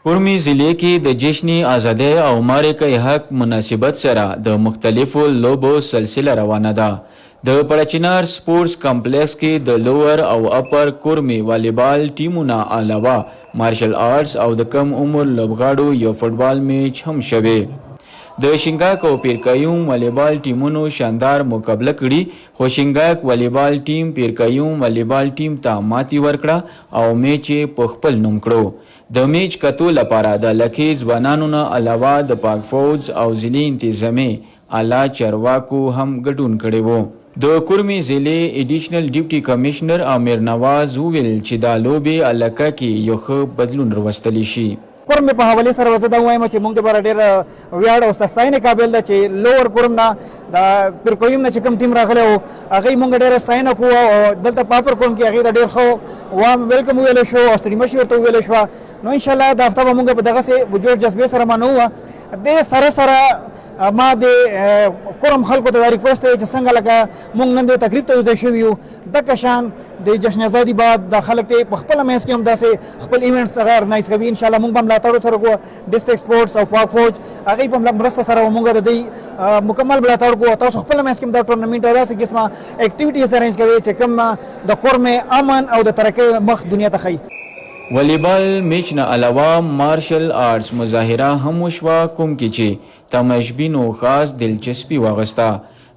کورمی ضلع کې د جشن ازادۍ او معرکه حق مناسبت سره د مختلفو لوبو سلسله روانه ده. د پړچینار سپورټس کمپلیکس کې د لوور او اپر کورمی والیبال ټیمونه علاوه مارشل آرټس او د کم عمر لوبغاړو یو فوټبال میچ هم شوی. د شینګاک او پیرکایوم والیبال ټیمونو شاندار مقابله کړي خو شینګاک والیبال ټیم پیرکایوم والیبال ټیم ته ماتې ورکړه او میچ په خپل نوم کړو. د میچ کتو لپاره د لکي ځوانانو نه علاوه د پاک فوج او ضلعي انتظامي اعلی چارواکو هم ګډون کړی وو. د کورمی ضلع ایډیشنل ډیپټي کمشنر امیر نواز وویل چې دا لوبې علاقه کې یو ښه بدلون راوستلی شي. کورم په حواله سره زه دا وایم چې موږ د بار ډیر ویاړ او ستاینې قابل ده چې لوور کورم نه د پیرکویم نه چې کوم ټیم راغلی او هغه موږ ډیر ستاینه کوو او دلته پاپر کورم کې هغه ډیر خو وام ویلکم ویل شو او ستړي مشي ورته ویل شو. نو ان شاء الله دا هفته به موږ په دغه سه وجود جذبه سره منو د سره ما د کورم خلکو ته ریکوست چې څنګه لکه موږ نن د تقریب ته ځای شو یو د کشان د جشن ازادي بعد د خلک ته په خپل مېس کې هم داسې خپل ایونټس هغه نایس کوي. ان شاء الله موږ هم ملاتړ سره کوو ډیسټریکټ سپورټس او پاک فوج هغه په مرسته سره موږ د دې مکمل ملاتړ کوو. تاسو خپل مېس کې د ټورنمنت داسې قسمه اکټیویټیز ارینج کوي چې کوم د کورمه امن او د ترقۍ مخ دنیا ته خي. والیبال میچ نه علاوه مارشل آرټس مظاهره هم وشوه کوم کې چې تماشبینو خاص دلچسپي واغسته.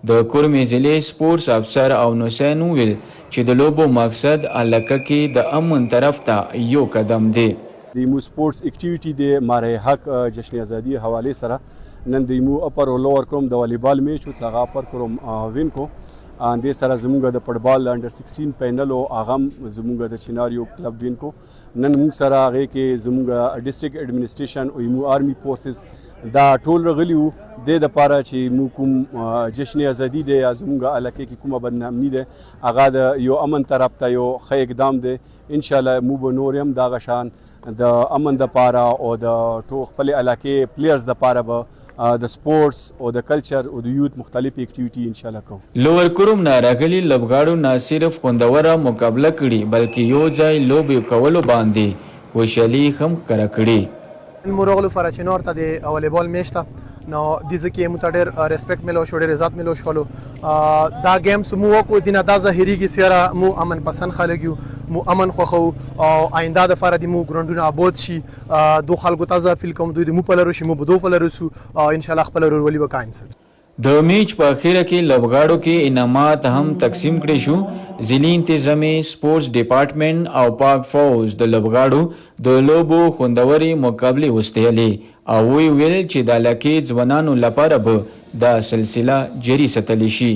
د کورمی ضلع سپورټس افسر او نوسین ویل چې د لوبو مقصد علاقه کې د امن طرف ته یو قدم دی. د مو سپورټس اکټیویټي د ماره حق جشن ازادي حواله سره نن د مو اپر او لوور کوم د والیبال میچ او څنګه اپر کوم وین کو اندې سره زموږ د فوټبال انډر 16 پینل او اغم زموږ د چیناریو کلب وین کو نن موږ سره هغه کې زموږ ډیسټریکټ اډمنسټریشن او مو آرمی فورسز دا ټول رغلیو د لپاره چې مو کوم جشن ازادي د زموږ علاقې کې کومه بدنامي ده هغه د یو امن طرف ته یو ښه اقدام ده. ان شاء الله مو به نور هم دا غشان د امن د پاره او د ټول خپل علاقې پلیئرز د پاره به د سپورټس او د کلچر او د یوت مختلف اکټیویټي ان شاء الله کوم. لوور کوم نه راغلي لوبغاړو نه صرف خوندوره مقابله کړي بلکې یو ځای لوبې کولو باندې خوشحالي هم ښکاره کړي. مرغلو فرچینار ته د والیبال میچ ته نو د ځکه مو ته ډېر ریسپیکټ ملو شو ډېر عزت ملو شو دا گیمز مو وکړو دینه دا ظاهريږي سره مو امن پسند خلک یو مو امن خوخو او آینده د فرد مو ګراوندونه آباد شي دو خلکو تازه فیل کوم دوی مو په لرو شي مو بدو فلرو سو ان شاء الله خپل ورولي وکاین سر. د میچ په اخیره کې لوبغاړو کې انعامات هم تقسیم کړي شو. ضلعي انتظامي سپورټس ډپارټمنټ او پاک فوج د لوبغاړو د لوبو خوندوري مقابلې وستهلې او ویل چې د علاقې ځوانانو لپاره به دا سلسله جاري ساتلی شي.